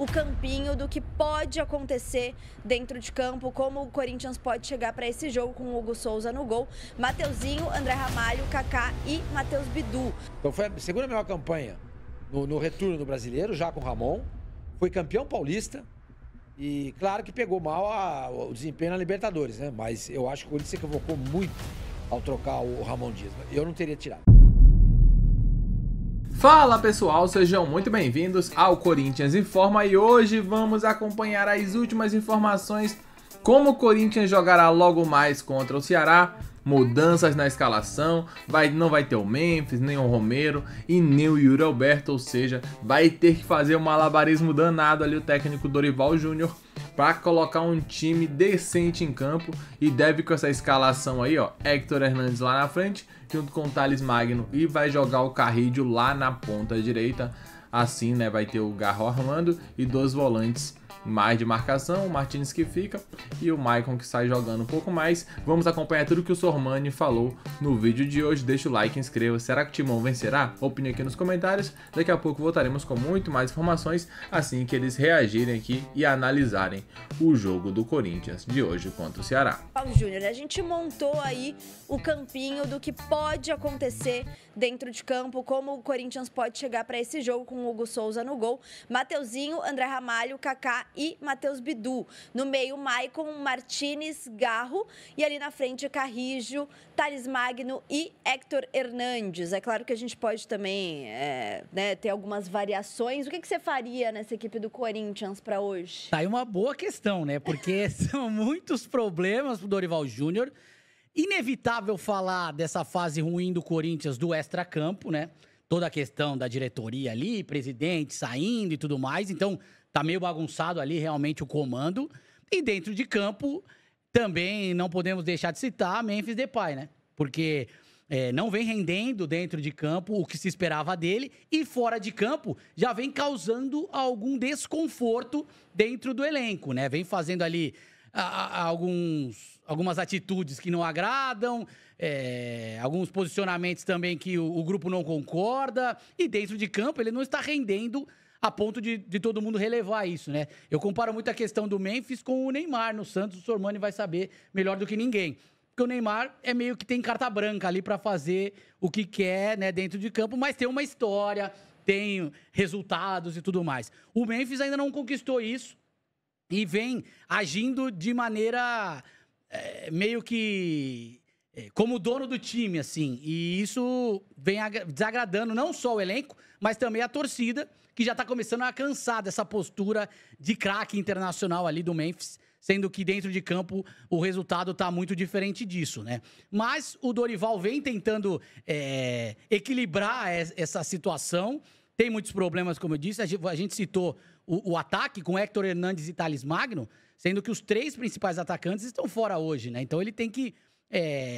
o campinho do que pode acontecer dentro de campo, como o Corinthians pode chegar para esse jogo com o Hugo Souza no gol, Mateuzinho, André Ramalho, Kaká e Matheus Bidu. Então foi a segunda melhor campanha no retorno do Brasileiro, já com o Ramon. Foi campeão paulista e claro que pegou mal o desempenho na Libertadores, né? Mas eu acho que o Corinthians se equivocou muito ao trocar o Ramon Dias. Eu não teria tirado. Fala pessoal, sejam muito bem-vindos ao Corinthians Informa e hoje vamos acompanhar as últimas informações como o Corinthians jogará logo mais contra o Ceará, mudanças na escalação, não vai ter o Memphis, nem o Romero e nem o Yuri Alberto, ou seja, vai ter que fazer um malabarismo danado ali o técnico Dorival Júnior para colocar um time decente em campo e deve com essa escalação aí, ó, Héctor Hernandes lá na frente, junto com o Thales Magno e vai jogar o Carrillo lá na ponta direita, assim, né, vai ter o Garro Armando e 2 volantes mais de marcação, o Martins que fica e o Maicon que sai jogando um pouco mais. Vamos acompanhar tudo que o Sormani falou no vídeo de hoje. Deixa o like, inscreva. Será que o Timão vencerá? Opine aqui nos comentários. Daqui a pouco voltaremos com muito mais informações assim que eles reagirem aqui e analisarem o jogo do Corinthians de hoje contra o Ceará. Paulo Júnior, a gente montou aí o campinho do que pode acontecer dentro de campo, como o Corinthians pode chegar para esse jogo com o Hugo Souza no gol, Mateuzinho, André Ramalho, Kaká e Matheus Bidu. No meio, Maicon, Martins, Garro e ali na frente, Carrillo, Thales Magno e Héctor Hernandes. É claro que a gente pode também ter algumas variações. O que você faria nessa equipe do Corinthians para hoje? Tá aí uma boa questão, né? Porque são muitos problemas pro Dorival Júnior. Inevitável falar dessa fase ruim do Corinthians do extracampo, né? Toda a questão da diretoria ali, presidente saindo e tudo mais. Então, tá meio bagunçado ali realmente o comando. E dentro de campo, também não podemos deixar de citar Memphis Depay, né? Porque não vem rendendo dentro de campo o que se esperava dele. E fora de campo, já vem causando algum desconforto dentro do elenco, né? Vem fazendo ali algumas atitudes que não agradam, alguns posicionamentos também que o grupo não concorda, e dentro de campo ele não está rendendo a ponto de todo mundo relevar isso, né? Eu comparo muito a questão do Memphis com o Neymar no Santos, o Sormani vai saber melhor do que ninguém. Porque o Neymar é meio que tem carta branca ali para fazer o que quer, né, dentro de campo, mas tem uma história, tem resultados e tudo mais. O Memphis ainda não conquistou isso, e vem agindo de maneira meio que como dono do time, assim. E isso vem desagradando não só o elenco, mas também a torcida, que já tá começando a cansar dessa postura de craque internacional ali do Memphis, sendo que dentro de campo o resultado tá muito diferente disso, né? Mas o Dorival vem tentando equilibrar essa situação. Tem muitos problemas, como eu disse. A gente citou o ataque com Héctor Hernandes e Thales Magno, sendo que os 3 principais atacantes estão fora hoje, né? Então ele tem que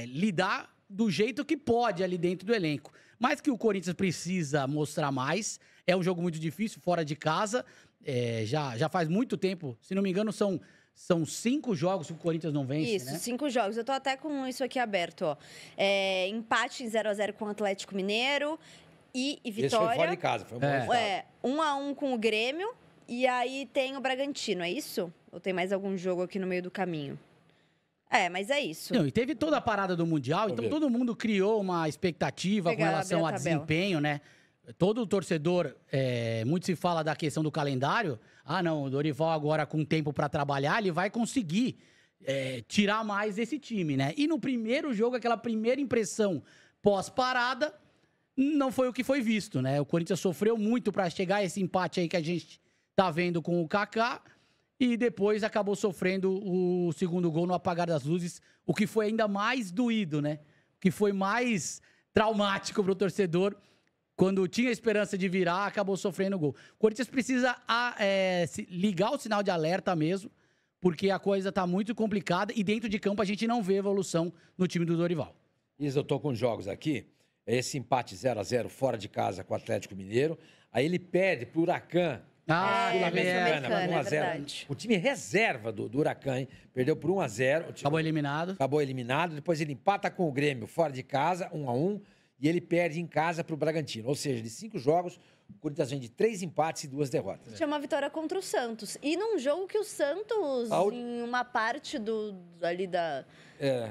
lidar do jeito que pode ali dentro do elenco. Mas que o Corinthians precisa mostrar mais. É um jogo muito difícil, fora de casa. Já faz muito tempo, se não me engano, são 5 jogos que o Corinthians não vence, isso, né? 5 jogos. Eu tô até com isso aqui aberto, ó. Empate em 0-0 com o Atlético Mineiro e Vitória. Esse foi fora de casa, foi um bom resultado. 1-1 com o Grêmio. E aí tem o Bragantino, é isso? Ou tem mais algum jogo aqui no meio do caminho? Mas é isso. Não, e teve toda a parada do Mundial, então todo mundo criou uma expectativa com relação a desempenho, né? Todo torcedor, muito se fala da questão do calendário. Ah, não, o Dorival agora com tempo para trabalhar, ele vai conseguir tirar mais desse time, né? E no primeiro jogo, aquela primeira impressão pós-parada, não foi o que foi visto, né? O Corinthians sofreu muito para chegar a esse empate aí que a gente tá vendo com o Kaká e depois acabou sofrendo o segundo gol no apagar das luzes, o que foi ainda mais doído, né? O que foi mais traumático pro torcedor, quando tinha esperança de virar, acabou sofrendo o gol. O Corinthians precisa ligar o sinal de alerta mesmo, porque a coisa tá muito complicada e dentro de campo a gente não vê evolução no time do Dorival. Isso, eu tô com jogos aqui. Esse empate 0-0 fora de casa com o Atlético Mineiro. Aí ele perde pro Huracan. Sul-Americana, por 1-0. O time reserva do Huracan, hein? Perdeu por 1-0. Acabou eliminado. Acabou eliminado. Depois ele empata com o Grêmio fora de casa, 1-1. E ele perde em casa pro Bragantino. Ou seja, de 5 jogos, O Corinthians vem de 3 empates e 2 derrotas. Tinha uma vitória contra o Santos. E num jogo que o Santos, em uma parte do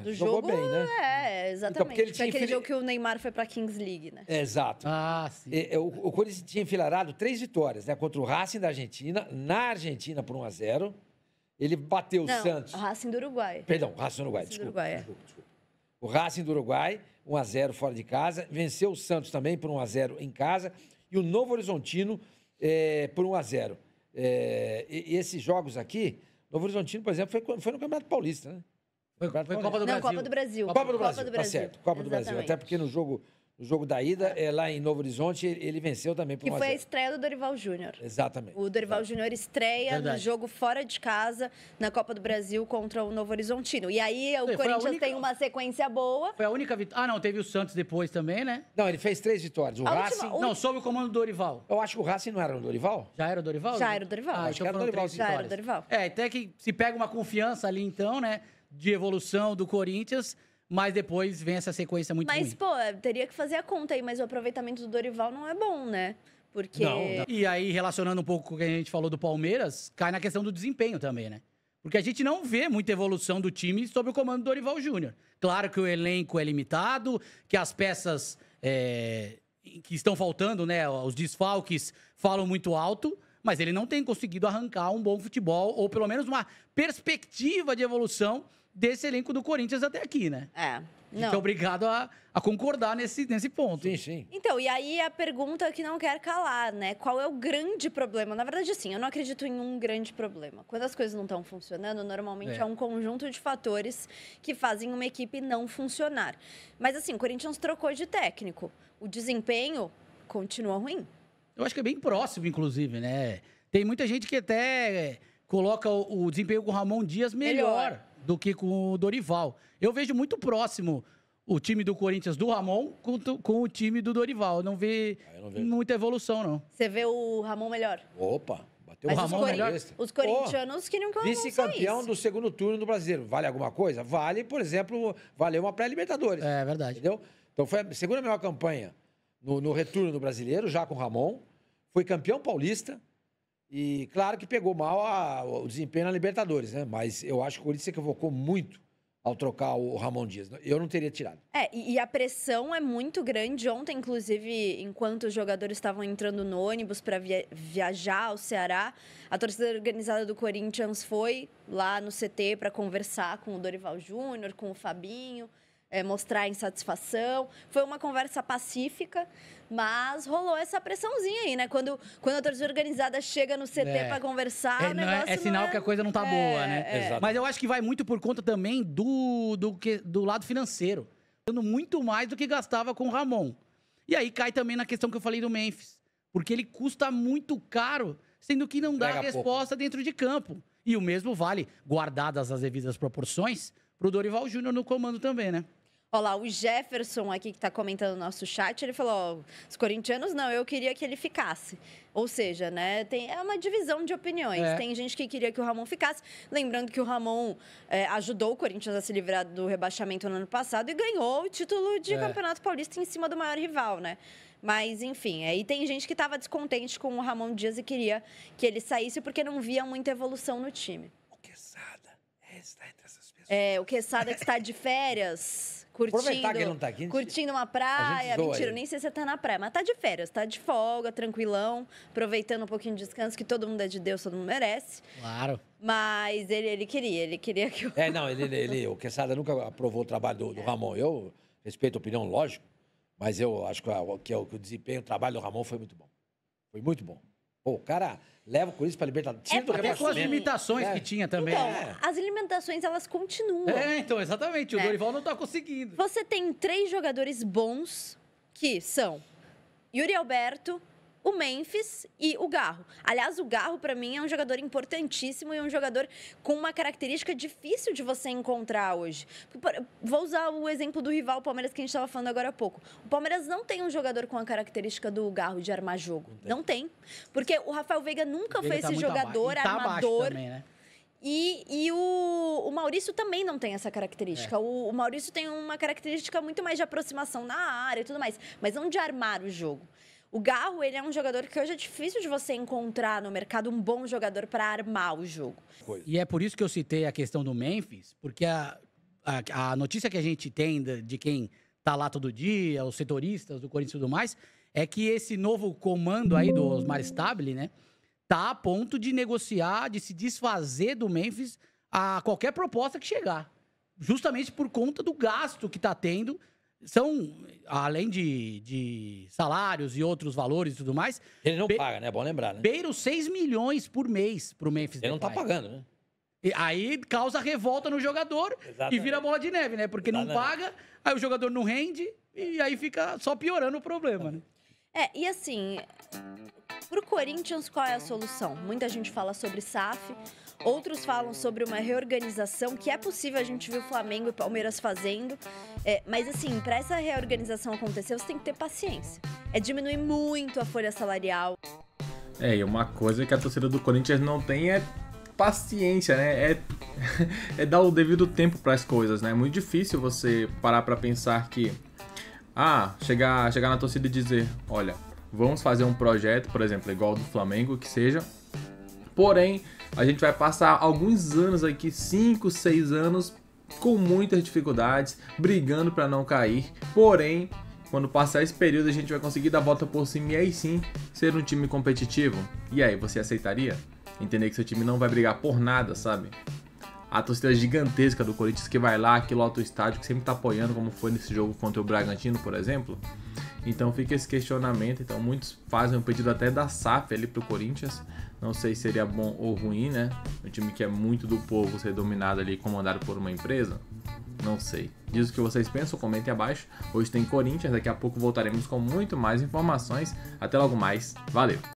jogou jogo... bem, né? Exatamente. Porque ele Foi aquele tinha jogo que o Neymar foi pra Kings League, né? Exato. Ah, sim. O Corinthians tinha enfileirado 3 vitórias, né? Contra o Racing da Argentina, na Argentina por 1-0. Ele bateu o Santos. O Racing do Uruguai. Perdão, o Racing do Uruguai, Racing do desculpa, Uruguai, desculpa. O Racing do Uruguai, 1-0 fora de casa. Venceu o Santos também por 1-0 em casa. E o Novo Horizontino por 1-0. E esses jogos aqui, Novo Horizontino, por exemplo, foi no Campeonato Paulista, né? Foi Copa do Brasil. Não, Copa do Brasil. Copa do Brasil, tá certo. Copa do Brasil. Exatamente. Até porque no jogo da ida, lá em Novo Horizonte, ele venceu também por 1-0. Que foi a estreia do Dorival Júnior. Exatamente. O Dorival Júnior estreia Verdade. no jogo fora de casa, na Copa do Brasil contra o Novo Horizontino. E aí o Foi a Corinthians única- tem uma sequência boa. Foi a única vitória. Ah, não, teve o Santos depois também, né? Não, ele fez 3 vitórias. O A Racing... última- Não, sob o comando do Dorival. Eu acho que o Racing não era no Dorival? Já era o Dorival? Já era o Dorival. Ah, Acho que então era o foram Dorival, 3 já era o vitórias. Dorival. Até que se pega uma confiança ali, então, né? De evolução do Corinthians, mas depois vem essa sequência muito Mas, ruim. pô, teria que fazer a conta aí, mas o aproveitamento do Dorival não é bom, né? Porque. Não. E aí, relacionando um pouco com o que a gente falou do Palmeiras, cai na questão do desempenho também, né? Porque a gente não vê muita evolução do time sob o comando do Dorival Júnior. Claro que o elenco é limitado, que as peças que estão faltando, né? Os desfalques falam muito alto, mas ele não tem conseguido arrancar um bom futebol, ou pelo menos uma perspectiva de evolução desse elenco do Corinthians até aqui, né? É. A gente é Não. obrigado a concordar nesse ponto. Sim, sim. Então, e aí a pergunta que não quer calar, né? Qual é o grande problema? Na verdade, assim, eu não acredito em um grande problema. Quando as coisas não estão funcionando, normalmente é um conjunto de fatores que fazem uma equipe não funcionar. Mas, assim, o Corinthians trocou de técnico. O desempenho continua ruim. Eu acho que é bem próximo, inclusive, né? Tem muita gente que até coloca o desempenho com o Ramon Dias melhor do que com o Dorival. Eu vejo muito próximo o time do Corinthians do Ramon com o time do Dorival. Eu não vejo muita evolução, não. Você vê o Ramon melhor. Opa, bateu Mas o Ramon melhor. os corintianos queriam que o Ramon Vice-campeão saísse. do segundo turno do Brasileiro. Vale alguma coisa? Vale, por exemplo, valeu uma pré-Libertadores. É verdade. Entendeu? Então foi a segunda melhor campanha no retorno do Brasileiro, já com o Ramon. Foi campeão paulista. E claro que pegou mal o desempenho na Libertadores, né? Mas eu acho que o Corinthians se equivocou muito ao trocar o Ramon Dias. Eu não teria tirado. E a pressão é muito grande. Ontem, inclusive, enquanto os jogadores estavam entrando no ônibus para viajar ao Ceará, a torcida organizada do Corinthians foi lá no CT para conversar com o Dorival Júnior, com o Fabinho, mostrar insatisfação. Foi uma conversa pacífica, mas rolou essa pressãozinha aí, né? Quando a torcida organizada chega no CT para conversar, o negócio é sinal que a coisa não tá boa, né? Exato. Mas eu acho que vai muito por conta também do lado financeiro. Dando muito mais do que gastava com o Ramon. E aí cai também na questão que eu falei do Memphis. Porque ele custa muito caro, sendo que não dá Pega resposta dentro de campo. E o mesmo vale, guardadas as devidas proporções, pro Dorival Júnior no comando também, né? Olha lá, o Jefferson aqui que está comentando no nosso chat, ele falou, ó, os corintianos não, eu queria que ele ficasse. Ou seja, né, é uma divisão de opiniões. Tem gente que queria que o Ramon ficasse. Lembrando que o Ramon ajudou o Corinthians a se livrar do rebaixamento no ano passado e ganhou o título de Campeonato Paulista em cima do maior rival, né? Mas, enfim, aí tem gente que estava descontente com o Ramon Dias e queria que ele saísse porque não via muita evolução no time. O Quesada está entre essas pessoas. O Quesada que está de férias... Aproveitar que ele não tá aqui, curtindo uma a praia. gente zoa Mentira, ele. nem sei se você tá na praia, mas tá de férias, tá de folga, tranquilão, aproveitando um pouquinho de descanso, que todo mundo é de Deus, todo mundo merece. Claro. Mas ele queria que o... O Quesada nunca aprovou o trabalho do Ramon. Eu respeito a opinião, lógico, mas eu acho que o desempenho, o trabalho do Ramon foi muito bom. Foi muito bom. Pô, o cara leva o Corinthians pra Libertadores. Tira do Até com as rebaixamento. limitações que tinha também. Então, as alimentações, elas continuam. Então, exatamente. O Dorival não tá conseguindo. Você tem 3 jogadores bons, que são Yuri Alberto, o Memphis e o Garro. Aliás, o Garro, para mim, é um jogador importantíssimo e um jogador com uma característica difícil de você encontrar hoje. Vou usar o exemplo do rival Palmeiras que a gente estava falando agora há pouco. O Palmeiras não tem um jogador com a característica do Garro de armar jogo. Não tem. Porque o Rafael Veiga nunca foi esse jogador armador. Também, né? E o Maurício também não tem essa característica. O Maurício tem uma característica muito mais de aproximação na área e tudo mais, mas não de armar o jogo. O Garro, ele é um jogador que hoje é difícil de você encontrar no mercado um bom jogador para armar o jogo. E é por isso que eu citei a questão do Memphis, porque a notícia que a gente tem de quem tá lá todo dia, os setoristas do Corinthians e tudo mais, é que esse novo comando aí do Osmar Stabile, né, tá a ponto de negociar, de se desfazer do Memphis a qualquer proposta que chegar. Justamente por conta do gasto que tá tendo. São, além de salários e outros valores e tudo mais... Ele não paga, né? É bom lembrar, né? Beira os 6 milhões por mês pro Memphis Ele não tá pagando, né? E aí causa revolta no jogador. Exatamente. E vira bola de neve, né? Porque não paga, aí o jogador não rende e aí fica só piorando o problema, né? E assim, pro Corinthians, qual é a solução? Muita gente fala sobre SAF, outros falam sobre uma reorganização, que é possível, a gente viu o Flamengo e Palmeiras fazendo. Mas assim, para essa reorganização acontecer, você tem que ter paciência. É diminuir muito a folha salarial. E uma coisa que a torcida do Corinthians não tem é paciência, né? É dar o devido tempo para as coisas, né? É muito difícil você parar para pensar que... chegar na torcida e dizer, olha, vamos fazer um projeto, por exemplo, igual do Flamengo, que seja. Porém, a gente vai passar alguns anos aqui, 5, 6 anos, com muitas dificuldades, brigando para não cair. Porém, quando passar esse período, a gente vai conseguir dar a volta por cima e aí sim ser um time competitivo. E aí, você aceitaria? Entender que seu time não vai brigar por nada, sabe? A torcida gigantesca do Corinthians que vai lá, que lota o estádio, que sempre tá apoiando, como foi nesse jogo contra o Bragantino, por exemplo. Então fica esse questionamento. Então muitos fazem um pedido até da SAF ali pro Corinthians. Não sei se seria bom ou ruim, né? Um time que é muito do povo ser dominado ali e comandado por uma empresa. Não sei. Diz o que vocês pensam, comentem abaixo. Hoje tem Corinthians, daqui a pouco voltaremos com muito mais informações. Até logo mais. Valeu!